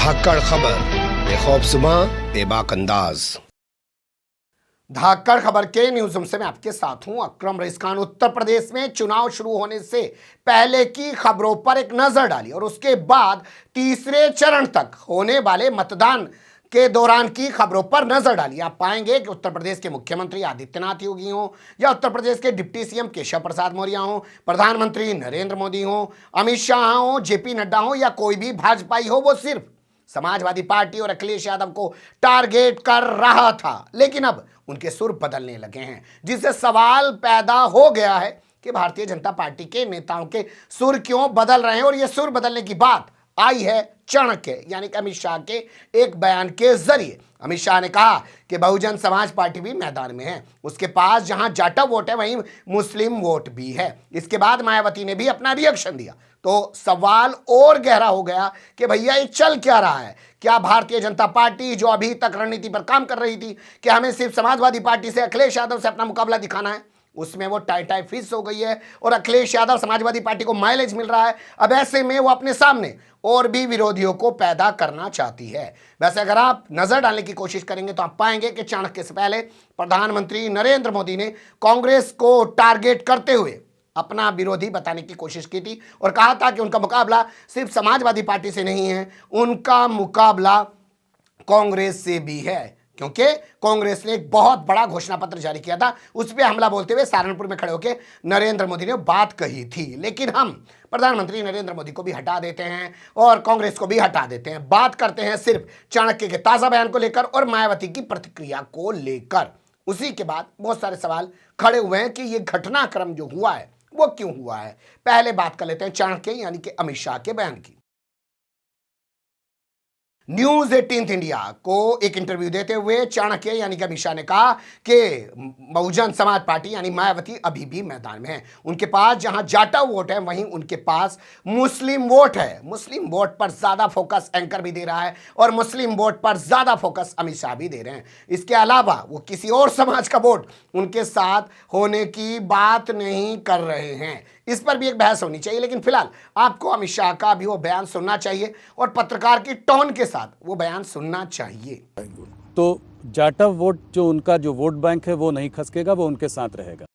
धाकड़ खबर, बेखौफसुमा बेबाक अंदाज। धाकड़ खबर के न्यूज़ रूम से मैं आपके साथ हूं अकरम रईस खान। उत्तर प्रदेश में चुनाव शुरू होने से पहले की खबरों पर एक नजर डाली और उसके बाद तीसरे चरण तक होने वाले मतदान के दौरान की खबरों पर नजर डाली। आप पाएंगे कि उत्तर प्रदेश के मुख्यमंत्री आदित्यनाथ योगी हों या उत्तर प्रदेश के डिप्टी सीएम केशव प्रसाद मौर्य हों, प्रधानमंत्री नरेंद्र मोदी हों, अमित शाह हों, जेपी नड्डा हों या कोई भी भाजपाई हो, वो सिर्फ समाजवादी पार्टी और अखिलेश यादव को टारगेट कर रहा था। लेकिन अब उनके सुर बदलने लगे हैं, जिससे सवाल पैदा हो गया है कि भारतीय जनता पार्टी के नेताओं के सुर क्यों बदल रहे हैं। और यह सुर बदलने की बात आई है चाणक्य यानी कि अमित शाह के एक बयान के जरिए। अमित शाह ने कहा कि बहुजन समाज पार्टी भी मैदान में है, उसके पास जहां जाटव वोट है वहीं मुस्लिम वोट भी है। इसके बाद मायावती ने भी अपना रिएक्शन दिया तो सवाल और गहरा हो गया कि भैया ये चल क्या रहा है। क्या भारतीय जनता पार्टी जो अभी तक रणनीति पर काम कर रही थी कि हमें सिर्फ समाजवादी पार्टी से, अखिलेश यादव से अपना मुकाबला दिखाना है, उसमें वो टाई फिश हो गई है और अखिलेश यादव समाजवादी पार्टी को माइलेज मिल रहा है। अब ऐसे में वो अपने सामने और भी विरोधियों को पैदा करना चाहती है। वैसे अगर आप नजर डालने की कोशिश करेंगे तो आप पाएंगे कि चाणक्य से पहले प्रधानमंत्री नरेंद्र मोदी ने कांग्रेस को टारगेट करते हुए अपना विरोधी बताने की कोशिश की थी और कहा था कि उनका मुकाबला सिर्फ समाजवादी पार्टी से नहीं है, उनका मुकाबला कांग्रेस से भी है। क्योंकि कांग्रेस ने एक बहुत बड़ा घोषणा पत्र जारी किया था, उस पर हमला बोलते हुए सहारनपुर में खड़े होकर नरेंद्र मोदी ने बात कही थी। लेकिन हम प्रधानमंत्री नरेंद्र मोदी को भी हटा देते हैं और कांग्रेस को भी हटा देते हैं, बात करते हैं सिर्फ चाणक्य के ताजा बयान को लेकर और मायावती की प्रतिक्रिया को लेकर। उसी के बाद बहुत सारे सवाल खड़े हुए हैं कि यह घटनाक्रम जो हुआ है वो क्यों हुआ है। पहले बात कर लेते हैं चाणक्य यानी कि अमित शाह के बयान की। न्यूज 18 इंडिया को एक इंटरव्यू देते हुए चाणक्य यानी कि अमित शाह ने कहा कि बहुजन समाज पार्टी यानी मायावती अभी भी मैदान में है, उनके पास जहां जाटव वोट है वहीं उनके पास मुस्लिम वोट है। मुस्लिम वोट पर ज्यादा फोकस एंकर भी दे रहा है और मुस्लिम वोट पर ज्यादा फोकस अमित शाह भी दे रहे हैं। इसके अलावा वो किसी और समाज का वोट उनके साथ होने की बात नहीं कर रहे हैं। इस पर भी एक बहस होनी चाहिए, लेकिन फिलहाल आपको अमित शाह का भी वो बयान सुनना चाहिए और पत्रकार की टोन के साथ वो बयान सुनना चाहिए। तो जाटव वोट जो उनका जो वोट बैंक है वो नहीं खसकेगा, वो उनके साथ रहेगा।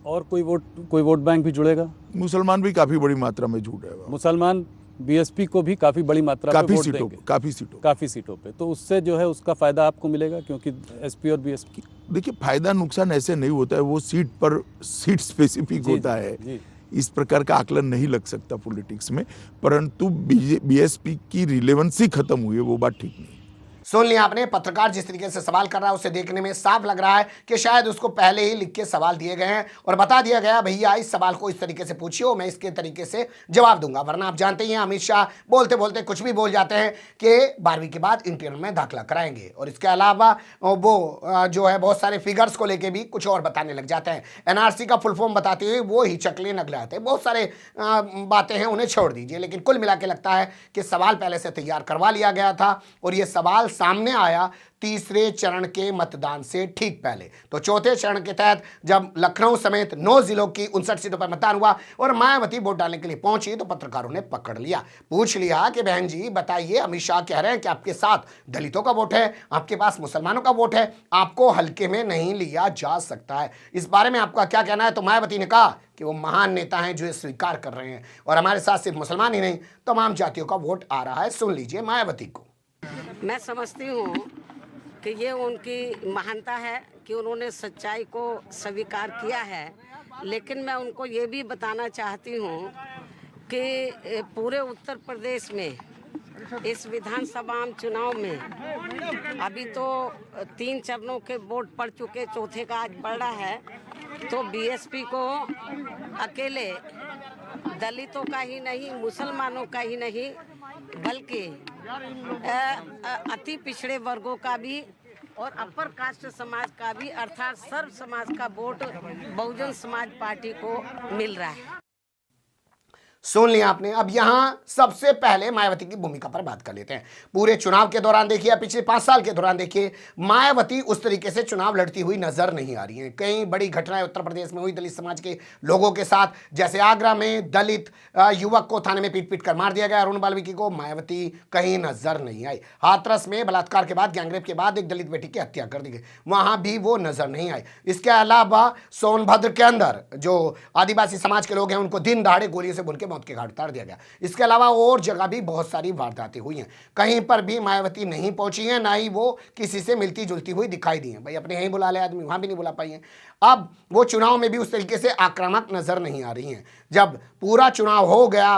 और कोई वोट बैंक भी जुड़ेगा। मुसलमान भी काफी बड़ी मात्रा में जुड़ रहे हैं। मुसलमान बीएसपी को भी काफी बड़ी मात्रा में वोट देंगे, काफी सीटों पे। तो उससे जो है उसका फायदा आपको मिलेगा, क्योंकि एसपी और बीएसपी। देखिए, फायदा नुकसान ऐसे नहीं होता है, वो सीट स्पेसिफिक होता है। इस प्रकार का आकलन नहीं लग सकता पॉलिटिक्स में, परंतु बीएसपी की रिलेवेंसी खत्म हुई है, वो बात ठीक नहीं। सुन लिया आपने, पत्रकार जिस तरीके से सवाल कर रहा है उसे देखने में साफ लग रहा है कि शायद उसको पहले ही लिख के सवाल दिए गए हैं और बता दिया गया भैया इस सवाल को इस तरीके से पूछिए, मैं इसके तरीके से जवाब दूंगा। वरना आप जानते ही हैं अमित शाह बोलते बोलते कुछ भी बोल जाते हैं कि 12वीं के बाद इंटर में दाखिला कराएंगे और इसके अलावा वो जो है बहुत सारे फिगर्स को लेके भी कुछ और बताने लग जाते हैं। एनआरसी का फुल फॉर्म बताते हुए वो हिचकले नगलाते हैं। बहुत सारे बातें हैं, उन्हें छोड़ दीजिए। लेकिन कुल मिला के लगता है कि सवाल पहले से तैयार करवा लिया गया था और ये सवाल सामने आया तीसरे चरण के मतदान से ठीक पहले। तो चौथे चरण के तहत जब लखनऊ समेत 9 जिलों की 59 सीटों पर मतदान हुआ और मायावती वोट डालने के लिए पहुंची तो पत्रकारों ने पकड़ लिया, पूछ लिया कि बहन जी बताइए, अमित शाह कह रहे हैं कि आपके साथ दलितों का वोट है, आपके पास मुसलमानों का वोट है, आपको हल्के में नहीं लिया जा सकता है, इस बारे में आपका क्या कहना है। तो मायावती ने कहा कि वो महान नेता हैं जो ये स्वीकार कर रहे हैं और हमारे साथ सिर्फ मुसलमान ही नहीं तमाम जातियों का वोट आ रहा है। सुन लीजिए मायावती को। मैं समझती हूँ कि ये उनकी महानता है कि उन्होंने सच्चाई को स्वीकार किया है, लेकिन मैं उनको ये भी बताना चाहती हूँ कि पूरे उत्तर प्रदेश में इस विधानसभा चुनाव में अभी तो 3 चरणों के वोट पड़ चुके, चौथे का आज पड़ रहा है। तो बीएसपी को अकेले दलितों का ही नहीं, मुसलमानों का ही नहीं, बल्कि अति पिछड़े वर्गों का भी और अपर कास्ट समाज का भी, अर्थात सर्व समाज का वोट बहुजन समाज पार्टी को मिल रहा है। सुन लिया आपने। अब यहां सबसे पहले मायावती की भूमिका पर बात कर लेते हैं। पूरे चुनाव के दौरान देखिए, पिछले 5 साल के दौरान देखिए, मायावती उस तरीके से चुनाव लड़ती हुई नजर नहीं आ रही हैं। कई बड़ी घटनाएं उत्तर प्रदेश में हुई दलित समाज के लोगों के साथ, जैसे आगरा में दलित युवक को थाने में पीट पीट कर मार दिया गया, अरुण बाल्मीकि को। मायावती कहीं नजर नहीं आई। हाथरस में बलात्कार के बाद, गैंगरेप के बाद एक दलित बेटी की हत्या कर दी गई, वहां भी वो नजर नहीं आई। इसके अलावा सोनभद्र के अंदर जो आदिवासी समाज के लोग हैं, उनको दिन दहाड़े गोलियों से भून के मौत के घाट उतार दिया गया। इसके अलावा और जगह भी बहुत सारी वारदातें हुई हैं, कहीं पर भी मायावती नहीं पहुंची है, ना ही वो किसी से मिलती जुलती हुई दिखाई दी है। भाई अपने यहीं बुला ले आदमी, वहां भी नहीं बुला पाई है। अब वो चुनाव में भी उस तरीके से आक्रामक नजर नहीं आ रही हैं। जब पूरा चुनाव हो गया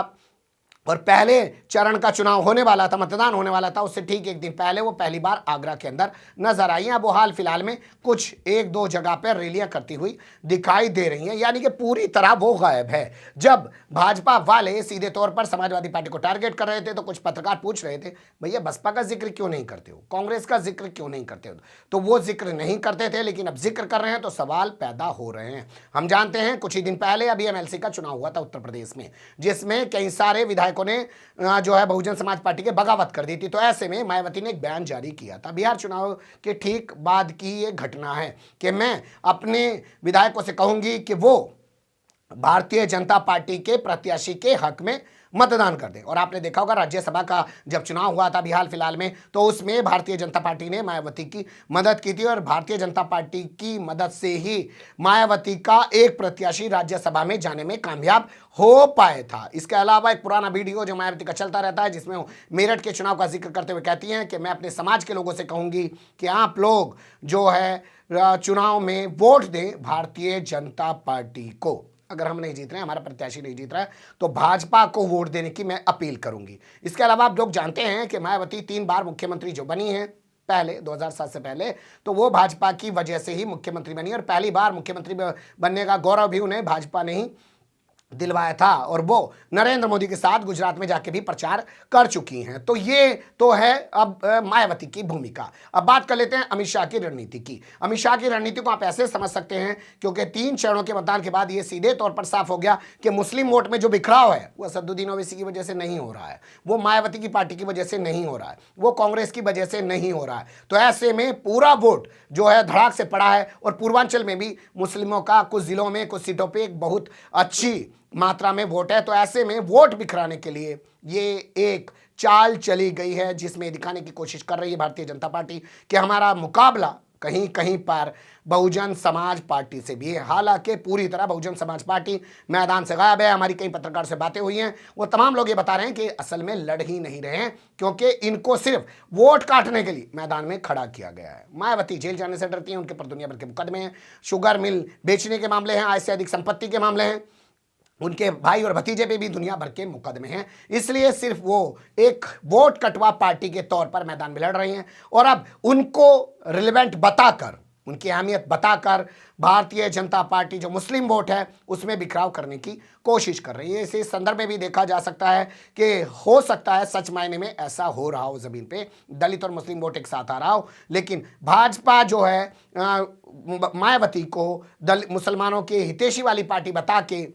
और पहले चरण का चुनाव होने वाला था, मतदान होने वाला था, उससे ठीक एक दिन पहले वो पहली बार आगरा के अंदर नजर आई हैं। अब वो हाल फिलहाल में कुछ 1-2 जगह पर रैलियां करती हुई दिखाई दे रही हैं, यानी कि पूरी तरह वो गायब है। जब भाजपा वाले सीधे तौर पर समाजवादी पार्टी को टारगेट कर रहे थे, तो कुछ पत्रकार पूछ रहे थे, भैया बसपा का जिक्र क्यों नहीं करते हो, कांग्रेस का जिक्र क्यों नहीं करते हो? तो वो जिक्र नहीं करते थे, लेकिन अब जिक्र कर रहे हैं तो सवाल पैदा हो रहे हैं। हम जानते हैं कुछ ही दिन पहले अभी एमएलसी का चुनाव हुआ था उत्तर प्रदेश में, जिसमें कई सारे विधायकों ने जो है बहुजन समाज पार्टी के बगावत कर दी थी। तो ऐसे में मायावती ने एक बयान जारी किया था। बिहार चुनाव के ठीक बाद की ये घटना है कि मैं अपने विधायकों से कहूंगी कि वो भारतीय जनता पार्टी के प्रत्याशी के हक में मतदान कर दें। और आपने देखा होगा राज्यसभा का जब चुनाव हुआ था अभी हाल फिलहाल में, तो उसमें भारतीय जनता पार्टी ने मायावती की मदद की थी, और भारतीय जनता पार्टी की मदद से ही मायावती का एक प्रत्याशी राज्यसभा में जाने में कामयाब हो पाया था। इसके अलावा एक पुराना वीडियो जो मायावती का चलता रहता है, जिसमें वो मेरठ के चुनाव का जिक्र करते हुए कहती हैं कि मैं अपने समाज के लोगों से कहूंगी कि आप लोग जो है चुनाव में वोट दें भारतीय जनता पार्टी को। अगर हम नहीं जीत रहे हैं, हमारा प्रत्याशी नहीं जीत रहा है, तो भाजपा को वोट देने की मैं अपील करूंगी। इसके अलावा आप लोग जानते हैं कि मायावती 3 बार मुख्यमंत्री जो बनी है, पहले 2007 से पहले, तो वो भाजपा की वजह से ही मुख्यमंत्री बनी, और पहली बार मुख्यमंत्री बनने का गौरव भी उन्हें भाजपा ने ही दिलवाया था, और वो नरेंद्र मोदी के साथ गुजरात में जाके भी प्रचार कर चुकी हैं। तो ये तो है अब मायावती की भूमिका। अब बात कर लेते हैं अमित शाह की रणनीति की। अमित शाह की रणनीति को आप ऐसे समझ सकते हैं, क्योंकि 3 चरणों के मतदान के बाद ये सीधे तौर पर साफ हो गया कि मुस्लिम वोट में जो बिखराव है वो असदुद्दीन ओवैसी की वजह से नहीं हो रहा है, वो मायावती की पार्टी की वजह से नहीं हो रहा है, वो कांग्रेस की वजह से नहीं हो रहा है। तो ऐसे में पूरा वोट जो है धड़ाक से पड़ा है, और पूर्वांचल में भी मुस्लिमों का कुछ जिलों में कुछ सीटों पर एक बहुत अच्छी मात्रा में वोट है। तो ऐसे में वोट बिखराने के लिए ये एक चाल चली गई है, जिसमें दिखाने की कोशिश कर रही है भारतीय जनता पार्टी कि हमारा मुकाबला कहीं कहीं पर बहुजन समाज पार्टी से भी है। हालांकि पूरी तरह बहुजन समाज पार्टी मैदान से गायब है। हमारी कई पत्रकार से बातें हुई हैं, वो तमाम लोग ये बता रहे हैं कि असल में लड़ ही नहीं रहे हैं, क्योंकि इनको सिर्फ वोट काटने के लिए मैदान में खड़ा किया गया है। मायावती जेल जाने से डरती हैं, उनके पर दुनिया भर के मुकदमे हैं, शुगर मिल बेचने के मामले हैं, आय से अधिक संपत्ति के मामले हैं, उनके भाई और भतीजे पे भी दुनिया भर के मुकदमे हैं। इसलिए सिर्फ वो एक वोट कटवा पार्टी के तौर पर मैदान में लड़ रही हैं, और अब उनको रिलेवेंट बताकर, उनकी अहमियत बताकर भारतीय जनता पार्टी जो मुस्लिम वोट है उसमें बिखराव करने की कोशिश कर रही है। इस संदर्भ में भी देखा जा सकता है कि हो सकता है सच मायने में ऐसा हो रहा हो, जमीन पे दलित और मुस्लिम वोट एक साथ आ रहा हो, लेकिन भाजपा जो है मायावती को मुसलमानों के हितैषी वाली पार्टी बता के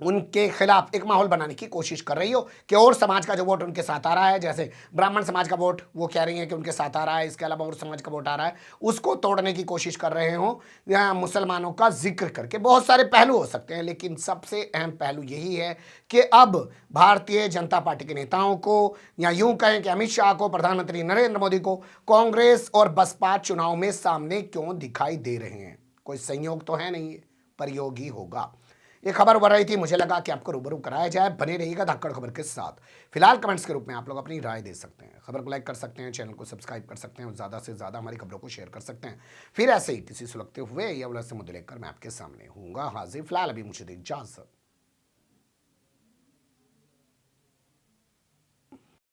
उनके खिलाफ एक माहौल बनाने की कोशिश कर रही हो कि और समाज का जो वोट उनके साथ आ रहा है, जैसे ब्राह्मण समाज का वोट वो कह रही है कि उनके साथ आ रहा है, इसके अलावा और समाज का वोट आ रहा है, उसको तोड़ने की कोशिश कर रहे हो या मुसलमानों का जिक्र करके। बहुत सारे पहलू हो सकते हैं, लेकिन सबसे अहम पहलू यही है कि अब भारतीय जनता पार्टी के नेताओं को, या यूं कहें कि अमित शाह को, प्रधानमंत्री नरेंद्र मोदी को कांग्रेस और बसपा चुनाव में सामने क्यों दिखाई दे रहे हैं। कोई संयोग तो है नहीं, प्रयोग ही होगा। ये खबर उभर रही थी, मुझे लगा कि आपको रूबरू कराया जाए। बने रहिएगा धाकड़ खबर के साथ। फिलहाल कमेंट्स के रूप में आप लोग अपनी राय दे सकते हैं, खबर को लाइक कर सकते हैं, चैनल को सब्सक्राइब कर सकते हैं, और ज़्यादा से ज़्यादा हमारी खबरों को शेयर कर सकते हैं। फिर ऐसे ही किसी सुलगते हुए या उलझते मुद्दे लेकर मैं आपके सामने हूँगा हाजिर। फिलहाल अभी मुझे दे इजाज़त।